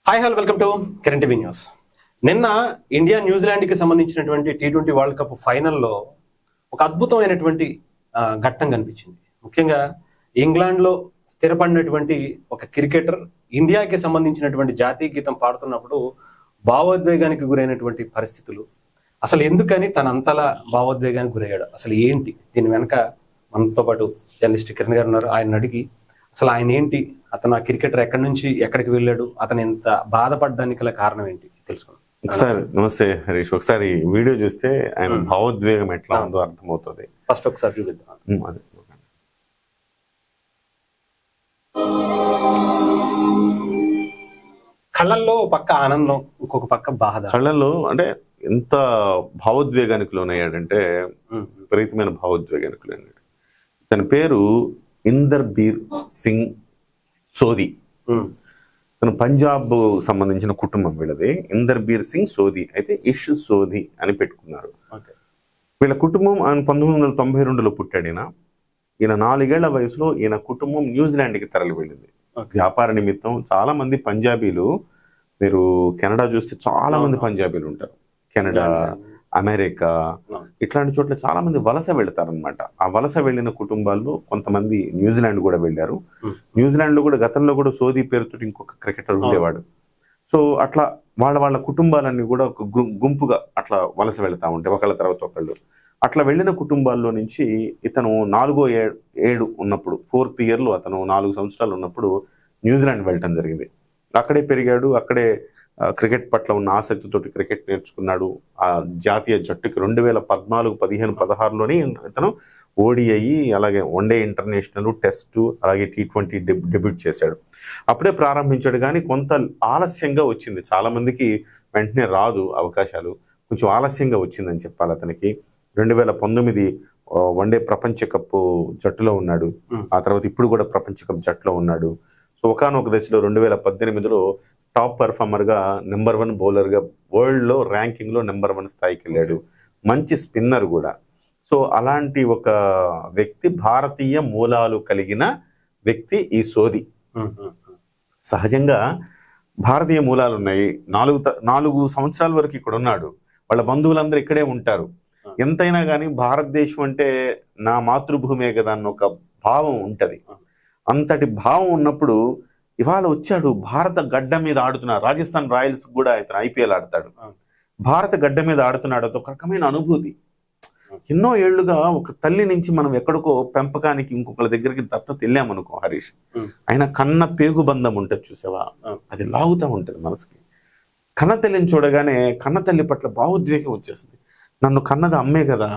Hi hello welcome to current TV news. నిన్న India న్యూజిలాండ్కి సంబంధించినటువంటి T20 world cup ఫైనల్లో ఒక అద్భుతమైనటువంటి ఘట్టం కనిపించింది. ముఖ్యంగా ఇంగ్లాండ్లో స్థిరపడినటువంటి ఒక క్రికెటర్ ఇండియాకి సంబంధించినటువంటి జాతీయ గీతం పాడుతున్నప్పుడు భావోద్వేగానికి గురైనటువంటి పరిస్థితులు, అసలు ఎందుకని తన అంతలా భావోద్వేగానికి గురయ్యాడు, అసలు ఏంటి దీని వెనక మనతో పాటు జర్నలిస్ట్ కిరణ్ గారు ఉన్నారు. ఆయన అడిగి అసలు ఆయన ఏంటి, అతను ఆ క్రికెటర్ ఎక్కడి నుంచి ఎక్కడికి వెళ్ళాడు, అతను ఎంత బాధపడడానికి గల కారణం ఏంటి తెలుసుకున్నాం. ఒకసారి నమస్తే హరీష్, ఒకసారి వీడియో చూస్తే ఆయన భావోద్వేగం ఎట్లా ఉందో అర్థమవుతుంది. ఫస్ట్ ఒకసారి చూపిద్దాం. కళ్ళల్లో పక్క ఆనందం, ఇంకొక పక్క బాధ. కళ్ళల్లో అంటే ఎంత భావోద్వేగానికి లోనయ్యాడంటే విపరీతమైన భావోద్వేగానికి లోనయ్యాడు. తన పేరు ఇందర్బీర్ సింగ్ సోది. తను పంజాబ్ సంబంధించిన కుటుంబం వీళ్ళది. ఇందర్బీర్ సింగ్ సోది, అయితే ఇష్ సోది అని పెట్టుకున్నారు. వీళ్ళ కుటుంబం ఆయన 1992లో పుట్టాడు. ఈయన 4 ఏళ్ల వయసులో ఈయన కుటుంబం న్యూజిలాండ్కి తరలి వెళ్ళింది వ్యాపార నిమిత్తం. చాలా మంది పంజాబీలు, మీరు కెనడా చూస్తే చాలా మంది పంజాబీలు ఉంటారు. కెనడా, అమెరికా ఇట్లాంటి చోట్ల చాలా మంది వలస వెళ్తారనమాట. ఆ వలస వెళ్ళిన కుటుంబాల్లో కొంతమంది న్యూజిలాండ్ కూడా వెళ్ళారు. న్యూజిలాండ్ లో కూడా గతంలో కూడా సోదీ పేరుతో ఇంకొక క్రికెటర్ ఉండేవాడు. సో అట్లా వాళ్ళ కుటుంబాలన్నీ కూడా ఒక గుంపుగా అట్లా వలస వెళ్తా ఉంటే ఒకళ్ళ తర్వాత ఒకళ్ళు. అట్లా వెళ్ళిన కుటుంబాల్లో నుంచి ఇతను 4వ ఏడు ఉన్నప్పుడు, 4th ఇయర్లో అతను 4 సంవత్సరాలు ఉన్నప్పుడు న్యూజిలాండ్ వెళ్ళటం జరిగింది. అక్కడే పెరిగాడు. అక్కడే క్రికెట్ పట్ల ఉన్న ఆసక్తితోటి క్రికెట్ నేర్చుకున్నాడు. ఆ జాతీయ జట్టుకి 2014, 15, 16లోని ఇతను ODI, అలాగే వన్డే ఇంటర్నేషనల్, టెస్ట్, అలాగే T20 డెబ్యూట్ చేశాడు. అప్పుడే ప్రారంభించాడు, కానీ కొంత ఆలస్యంగా వచ్చింది. చాలా మందికి వెంటనే రాదు అవకాశాలు, కొంచెం ఆలస్యంగా వచ్చిందని చెప్పాలి అతనికి. 2019 వన్డే ప్రపంచ కప్ జట్టులో ఉన్నాడు. ఆ తర్వాత ఇప్పుడు కూడా ప్రపంచ కప్ జట్టులో ఉన్నాడు. సో ఒకానొక దశలో 2018లో టాప్ పర్ఫార్మర్ గా నెంబర్ 1 బౌలర్ గా వరల్డ్ లో ర్యాంకింగ్ లో నెంబర్ 1 స్థాయికి వెళ్ళాడు. మంచి స్పిన్నర్ కూడా. సో అలాంటి ఒక వ్యక్తి, భారతీయ మూలాలు కలిగిన వ్యక్తి ఈ సోది. సహజంగా భారతీయ మూలాలు ఉన్నాయి. 4 సంవత్సరాల వరకు ఇక్కడ ఉన్నాడు. వాళ్ళ బంధువులందరూ ఇక్కడే ఉంటారు. ఎంతైనా కానీ భారతదేశం అంటే నా మాతృభూమే కదా అన్న ఒక భావం ఉంటది. అంతటి భావం ఉన్నప్పుడు ఇవాళ వచ్చాడు, భారత గడ్డ మీద ఆడుతున్నాడు. రాజస్థాన్ రాయల్స్ కూడా ఇతను IPL ఆడతాడు. భారత గడ్డ మీద ఆడుతున్నాడు. అదొక రకమైన అనుభూతి. ఎన్నో ఏళ్లుగా ఒక తల్లి నుంచి మనం ఎక్కడికో పెంపకానికి ఇంకొకరి దగ్గరికి దత్తత వెళ్ళామనుకో హరీష్, ఆయన కన్న పేగు బంధం ఉంటుంది చూసావా, అది లాగుతూ ఉంటుంది మనసుకి. కన్న తల్లిని చూడగానే కన్న తల్లి పట్ల భావోద్వేగం వచ్చేస్తుంది. నన్ను కన్నది అమ్మే కదా,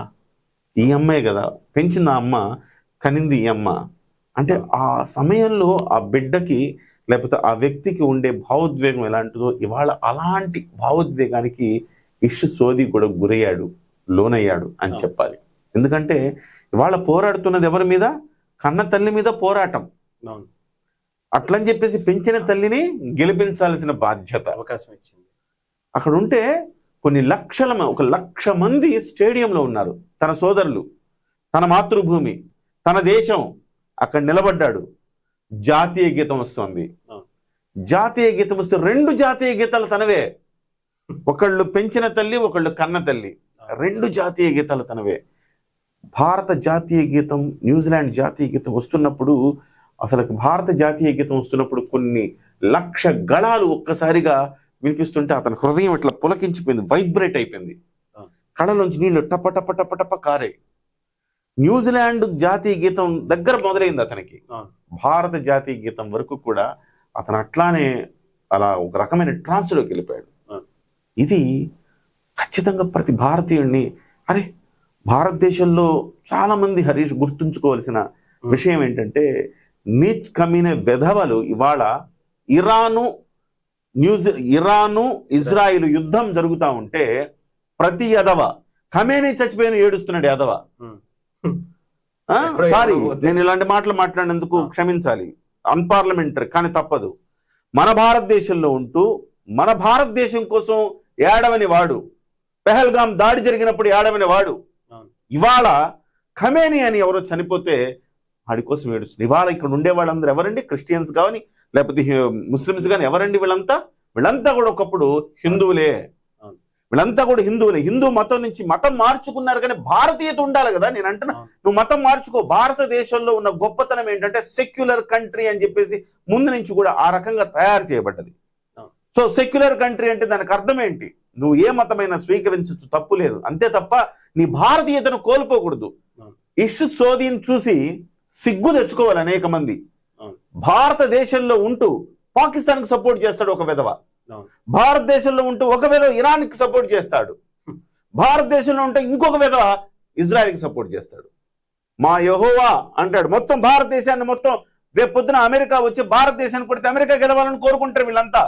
ఈ అమ్మాయి కదా, పెంచిన అమ్మ, కనింది ఈ అమ్మ అంటే ఆ సమయంలో ఆ బిడ్డకి లేకపోతే ఆ వ్యక్తికి ఉండే భావోద్వేగం ఎలాంటిదో ఇవాళ అలాంటి భావోద్వేగానికి ఇష్ సోది కూడా గురయ్యాడు, లోనయ్యాడు అని చెప్పాలి. ఎందుకంటే ఇవాళ పోరాడుతున్నది ఎవరి మీద? కన్న తల్లి మీద పోరాటం. అట్లని చెప్పేసి పెంచిన తల్లిని గెలిపించాల్సిన బాధ్యత అవకాశం ఇచ్చింది. అక్కడ ఉంటే కొన్ని లక్షల 1 లక్ష మంది స్టేడియంలో ఉన్నారు. తన సోదరులు, తన మాతృభూమి, తన దేశం. అక్కడ నిలబడ్డాడు. జాతీయ గీతం వస్తుంది. జాతీయ గీతం వస్తే 2 జాతీయ గీతాలు తనవే. ఒకళ్ళు పెంచిన తల్లి, ఒకళ్ళు కన్న తల్లి. 2 జాతీయ గీతాలు తనవే. భారత జాతీయ గీతం, న్యూజిలాండ్ జాతీయ గీతం వస్తున్నప్పుడు, అసలు భారత జాతీయ గీతం వస్తున్నప్పుడు కొన్ని లక్ష గళాలు ఒక్కసారిగా వినిపిస్తుంటే అతని హృదయం ఇట్లా పులకించిపోయింది, వైబ్రేట్ అయిపోయింది. కళ్ళలోంచి నీళ్లు టప టప టప టప కారే. న్యూజిలాండ్ జాతీయ గీతం దగ్గర మొదలైంది అతనికి. భారత జాతీయ గీతం వరకు కూడా అతను అట్లానే అలా ఒక రకమైన ట్రాన్స్లోకి వెళ్ళిపోయాడు. ఇది ఖచ్చితంగా ప్రతి భారతీయుడిని, అరే భారతదేశంలో చాలా మంది హరీష్ గుర్తుంచుకోవాల్సిన విషయం ఏంటంటే, నీచ్ కమీనే వెధవలు ఇవాళ ఇరాను ఇజ్రాయిల్ యుద్ధం జరుగుతూ ఉంటే ప్రతి ఎదవ ఖమేనీ చచ్చిపోయిన ఏడుస్తున్నాడు ఎదవ. సారీ, నేను ఇలాంటి మాటలు మాట్లాడినందుకు క్షమించాలి, అన్పార్లమెంటరీ, కానీ తప్పదు. మన భారతదేశంలో ఉంటూ మన భారతదేశం కోసం ఏడవని వాడు, పెహల్గాం దాడి జరిగినప్పుడు ఏడవని వాడు, ఇవాళ ఖమేనీ అని ఎవరో చనిపోతే వాడి కోసం ఏడుస్తుంది. ఇవాళ ఇక్కడ ఉండే వాళ్ళందరూ ఎవరండి? క్రిస్టియన్స్ కానీ లేకపోతే ముస్లిమ్స్ కానీ ఎవరండి? వీళ్ళంతా వీళ్ళంతా కూడా ఒకప్పుడు హిందువులే, వీళ్ళంతా కూడా హిందువులే. హిందూ మతం నుంచి మతం మార్చుకున్నారు, కానీ భారతీయత ఉండాలి కదా. నేను అంటున్నా, నువ్వు మతం మార్చుకో. భారతదేశంలో ఉన్న గొప్పతనం ఏంటంటే సెక్యులర్ కంట్రీ అని చెప్పేసి ముందు నుంచి కూడా ఆ రకంగా తయారు చేయబడ్డది. సో సెక్యులర్ కంట్రీ అంటే దానికి అర్థం ఏంటి? నువ్వు ఏ మతమైనా స్వీకరించచ్చు, తప్పు లేదు, అంతే తప్ప నీ భారతీయతను కోల్పోకూడదు. ఇష్ సోదీని చూసి సిగ్గు తెచ్చుకోవాలి అనేక మంది. భారతదేశంలో ఉంటూ పాకిస్తాన్కి సపోర్ట్ చేస్తాడు ఒక విధవ, భారతదేశంలో ఉంటూ ఒక విధవ ఇరాన్కి సపోర్ట్ చేస్తాడు, భారతదేశంలో ఉంటే ఇంకొక విధవ ఇజ్రాయెల్కి సపోర్ట్ చేస్తాడు. మా యెహోవా అంటాడు. మొత్తం భారతదేశాన్ని మొత్తం రేపు పొద్దున అమెరికా వచ్చి భారతదేశాన్ని కొడితే అమెరికా గెలవాలని కోరుకుంటారు వీళ్ళంతా.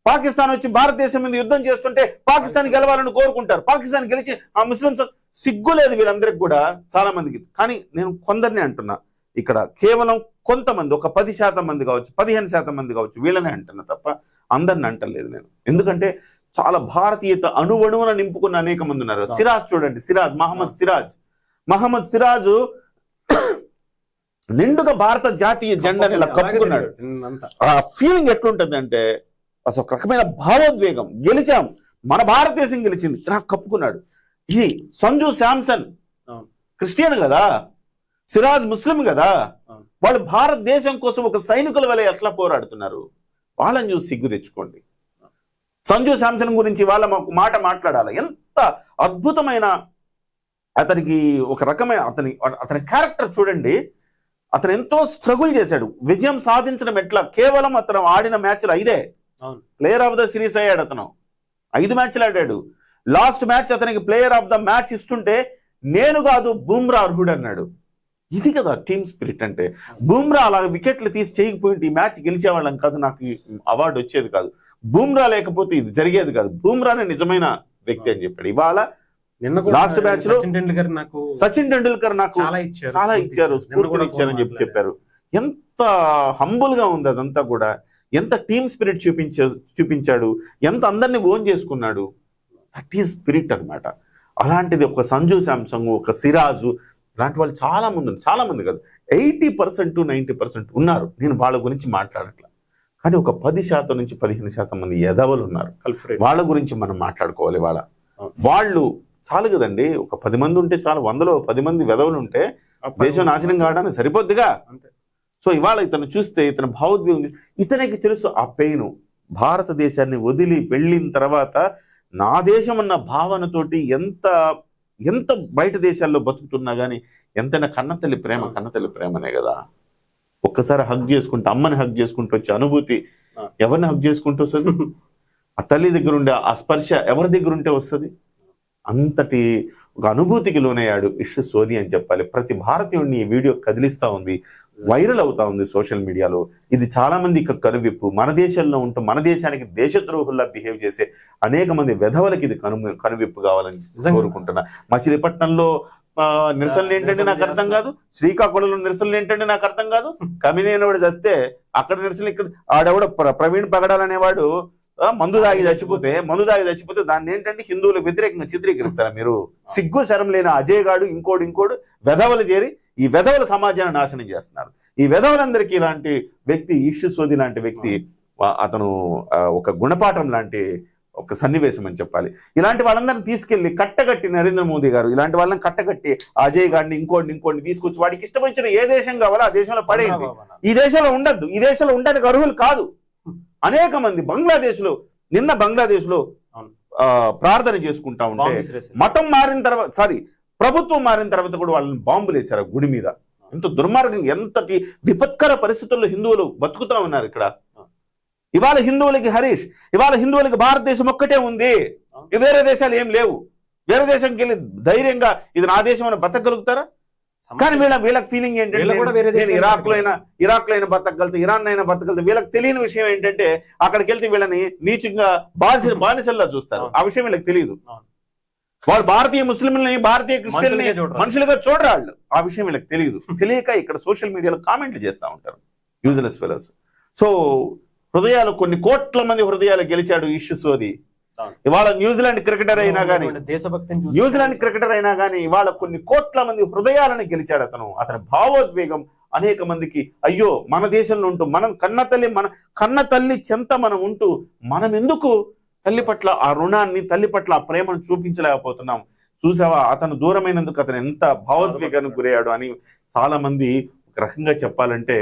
పాకిస్తాన్ వచ్చి భారతదేశం మీద యుద్ధం చేస్తుంటే పాకిస్తాన్ గెలవాలని కోరుకుంటారు. పాకిస్తాన్ గెలిచి ఆ ముస్లింస్ సిగ్గు లేదు వీళ్ళందరికీ కూడా, చాలా మందికి. కానీ నేను కొందరిని అంటున్నా, ఇక్కడ కేవలం కొంతమంది, ఒక 10% మంది కావచ్చు, 15% మంది కావచ్చు, వీళ్ళనే అంటున్నా తప్ప అందరిని అంటలేదు నేను. ఎందుకంటే చాలా భారతీయత అణువణువున నింపుకున్న అనేక మంది ఉన్నారు. సిరాజ్ చూడండి, మహమ్మద్ సిరాజు నిండుగా భారత జాతీయ జెండాని ఇలా కప్పుకున్నాడు. ఆ ఫీలింగ్ ఎట్లుంటుంది అంటే అసలు ఒక రకమైన భావోద్వేగం. గెలిచాం, మన భారతదేశం గెలిచింది, నాకు కప్పుకున్నాడు. ఇది సంజు శాంసన్ క్రిస్టియన్ కదా, సిరాజ్ ముస్లిం కదా, వాళ్ళు భారతదేశం కోసం ఒక సైనికుల వలె ఎట్లా పోరాడుతున్నారు. వాళ్ళని చూసి సిగ్గు తెచ్చుకోండి. సంజు శాంసన్ గురించి వాళ్ళ మాట మాట్లాడాలి. ఎంత అద్భుతమైన అతనికి ఒక రకమైన అతని క్యారెక్టర్ చూడండి. అతను ఎంతో స్ట్రగుల్ చేశాడు. విజయం సాధించడం ఎట్లా? కేవలం అతను ఆడిన మ్యాచ్లు 5 ప్లేయర్ ఆఫ్ ద సిరీస్ అయ్యాడు. అతను 5 మ్యాచ్లు ఆడాడు. లాస్ట్ మ్యాచ్ అతనికి ప్లేయర్ ఆఫ్ ద మ్యాచ్ ఇస్తుంటే నేను కాదు బుమ్రా అర్హుడు అన్నాడు. ఇది కదా టీమ్ స్పిరిట్ అంటే. బుమ్రా అలా వికెట్లు తీసి చేయకపోయింటే ఈ మ్యాచ్ గెలిచేవాళ్ళం కాదు, నాకు ఈ అవార్డు వచ్చేది కాదు. బుమ్రా లేకపోతే ఇది జరిగేది కాదు. బుమ్రానే నిజమైన వ్యక్తి అని చెప్పాడు. ఇవాళ లాస్ట్ మ్యాచ్ లో సచిన్ టెండూల్కర్ నాకు చాలా ఇచ్చారు, స్ఫూర్తిని ఇచ్చారని చెప్పారు. ఎంత హంబుల్ గా ఉంది అదంతా కూడా. ఎంత టీమ్ స్పిరిట్ చూపించాడు, ఎంత అందరినీ ఓన్ చేసుకున్నాడు. దట్ ఈస్ స్పిరిట్ అనమాట. అలాంటిది ఒక సంజు శాంసంగ్, ఒక సిరాజు, ఇలాంటి వాళ్ళు చాలా మంది కాదు, 80% 90% ఉన్నారు. నేను వాళ్ళ గురించి మాట్లాడట్లా, కానీ ఒక 10% నుంచి 15% మంది ఎదవలు ఉన్నారు. వాళ్ళ గురించి మనం మాట్లాడుకోవాలి. వాళ్ళు చాలు కదండి. ఒక 10 మంది ఉంటే చాలు, 100లో 10 మంది వెధవలు ఉంటే దేశం నాశనం కావడానికి సరిపోద్దిగా. సో ఇవాళ ఇతను చూస్తే ఇతని భావోద్వేగం, ఇతనికి తెలుసు ఆ పెయిన్. భారతదేశాన్ని వదిలి వెళ్ళిన తర్వాత నా దేశం అన్న భావనతోటి ఎంత బయట దేశాల్లో బతుకుతున్నా కానీ ఎంతైనా కన్నతల్లి ప్రేమనే కదా. ఒక్కసారి హగ్ చేసుకుంటే, అమ్మని హగ్ చేసుకుంటూ వచ్చే అనుభూతి ఎవరిని హగ్ చేసుకుంటూ వస్తుంది? ఆ తల్లి దగ్గర ఉండే ఆ స్పర్శ ఎవరి దగ్గర ఉంటే వస్తుంది? అంతటి ఒక అనుభూతికి లోనయ్యాడు ఇష్ సోది అని చెప్పాలి. ప్రతి భారతీయుడిని ఈ వీడియో కదిలిస్తా ఉంది, వైరల్ అవుతా ఉంది సోషల్ మీడియాలో. ఇది చాలా మంది కనువిప్పు. మన దేశంలో ఉంటూ మన దేశానికి దేశద్రోహుల్లా బిహేవ్ చేసే అనేక మంది వెధవలకి ఇది కనువిప్పు కావాలని కోరుకుంటున్నా. మచిలీపట్నంలో నిరసనలు ఏంటంటే నాకు అర్థం కాదు, శ్రీకాకుళంలో నిరసనలు ఏంటంటే నాకు అర్థం కాదు. కమినేనవాడు చస్తే అక్కడ నిరసనలు, ఇక్కడ ఆడెవడ ప్రవీణ్ పగడాలనేవాడు మందు దాగి చచ్చిపోతే దాన్ని ఏంటంటే హిందువులకు వ్యతిరేకంగా చిత్రీకరిస్తారా మీరు? సిగ్గు శరం లేని అజయ్ గాడు ఇంకోడు వెధవలు చేరి ఈ వెధవల సమాజాన్ని నాశనం చేస్తున్నారు. ఈ వెధవలందరికీ ఇలాంటి వ్యక్తి, ఇష్ సోది లాంటి వ్యక్తి, అతను ఒక గుణపాఠం లాంటి ఒక సన్నివేశం అని చెప్పాలి. ఇలాంటి వాళ్ళందరినీ తీసుకెళ్లి కట్టగట్టి నరేంద్ర మోదీ గారు ఇలాంటి వాళ్ళని కట్టగట్టి అజయ్ గారిని ఇంకోటి తీసుకొచ్చి వాడికి ఇష్టమైన ఏ దేశం కావాలో ఆ దేశంలో పడేయండి. ఈ దేశంలో ఉండద్దు, ఈ దేశంలో ఉండడానికి అర్హులు కాదు. అనేక మంది నిన్న బంగ్లాదేశ్ లో ప్రార్థన చేసుకుంటా ఉంటే మతం మారిన తర్వాత ప్రభుత్వం మారిన తర్వాత కూడా వాళ్ళని బాంబులు వేశారు గుడి మీద. ఎంత దుర్మార్గం, ఎంతటి విపత్కర పరిస్థితుల్లో హిందువులు బతుకుతా ఉన్నారు ఇక్కడ. ఇవాళ హిందువులకి ఇవాళ హిందువులకి భారతదేశం ఒక్కటే ఉంది, వేరే దేశాలు ఏం లేవు. వేరే దేశంకి వెళ్ళి ధైర్యంగా ఇది నా దేశం అని బతకగలుగుతారా? కానీ వీళ్ళకి ఫీలింగ్ ఏంటంటే ఇరాక్ లో అయినా బతకగలుగుతా, ఇరాన్ అయినా బతకగలుగుతా. వీళ్ళకి తెలియని విషయం ఏంటంటే అక్కడికి వెళ్తే వీళ్ళని నీచంగా బానిసల్లా చూస్తారు. ఆ విషయం వీళ్ళకి తెలియదు. వాళ్ళు భారతీయ ముస్లింలని, భారతీయ క్రిస్టియన్ని మనుషులుగా చూడరు వాళ్ళు. ఆ విషయం వీళ్ళకి తెలియదు. తెలియక ఇక్కడ సోషల్ మీడియాలో కామెంట్లు చేస్తూ ఉంటారు యూజ్లెస్ ఫెలోస్. సో కొన్ని కోట్ల మంది హృదయాలు గెలిచాడు ఇష్ సోది. ఇవాళ న్యూజిలాండ్ క్రికెటర్ అయినా కానీ దేశభక్తిని చూసి న్యూజిలాండ్ క్రికెటర్ అయినా కానీ ఇవాళ కొన్ని కోట్ల మంది హృదయాలను గెలిచాడు అతని భావోద్వేగం అనేక మందికి, అయ్యో మన దేశంలో ఉంటూ మనం కన్న తల్లి చెంత మనం ఉంటూ మనం ఎందుకు తల్లి పట్ల ఆ రుణాన్ని, తల్లి పట్ల ఆ ప్రేమను చూపించలేకపోతున్నాం, చూసావా అతను దూరమైనందుకు అతను ఎంత భావోద్వేగానికి గురయ్యాడు అని చాలా మంది ఒక రకంగా చెప్పాలంటే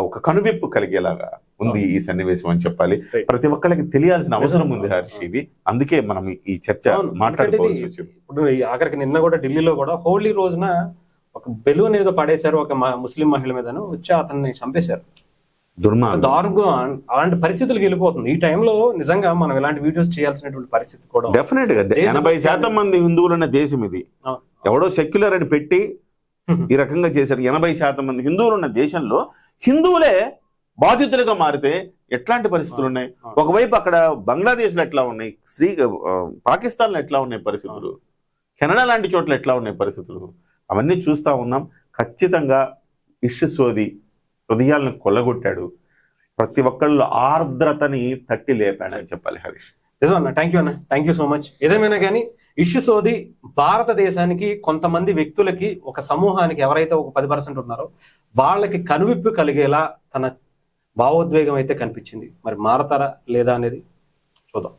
ఒక కనువిప్పు కలిగేలాగా ఉంది ఈ సన్నివేశం అని చెప్పాలి. ప్రతి ఒక్కరికి తెలియాల్సిన అవసరం ఉంది హర్షి ఇది, అందుకే మనం ఈ చర్చ మాట్లాడుకోవాల్సి వచ్చింది. ఇప్పుడు ఆఖరికి నిన్న కూడా ఢిల్లీలో కూడా హోలీ రోజున ఒక బెలూన్ ఏదో పడేశారు ఒక ముస్లిం మహిళ మీద, వచ్చి అతన్ని చంపేశారు. దారుణంగా అలాంటి పరిస్థితులకు వెళ్ళిపోతుంది. ఈ టైంలో నిజంగా మనం ఇలాంటి వీడియోస్ చేయాల్సినటువంటి పరిస్థితి కూడా డెఫినెట్ గా 80% మంది హిందువులున్న దేశం ఇది. ఎవడో సెక్యులర్ అని పెట్టి ఈ రకంగా చేశారు. 80% మంది హిందువులు ఉన్న దేశంలో హిందువులే బాధితులుగా మారితే ఎట్లాంటి పరిస్థితులు ఉన్నాయి? ఒకవైపు అక్కడ బంగ్లాదేశ్ లో ఎట్లా ఉన్నాయి, పాకిస్తాన్ లో ఎట్లా ఉన్నాయి పరిస్థితులు, కెనడా లాంటి చోట్ల ఎట్లా ఉన్నాయి పరిస్థితులు, అవన్నీ చూస్తా ఉన్నాం. ఖచ్చితంగా ఇష్యసోది హృదయాలను కొల్లగొట్టాడు, ప్రతి ఒక్కళ్ళు ఆర్ద్రతని తట్టి లేపాడని చెప్పాలి హరీష్. నిజం అన్న, థ్యాంక్ యూ అన్న, థ్యాంక్ యూ సో మచ్. ఏదేమైనా కానీ ఇష్యసోది భారతదేశానికి కొంతమంది వ్యక్తులకి, ఒక సమూహానికి ఎవరైతే ఒక 10% ఉన్నారో వాళ్ళకి కనువిప్పు కలిగేలా తన భావోద్వేగం అయితే కనిపించింది. మరి మారతారా లేదా అనేది చూద్దాం.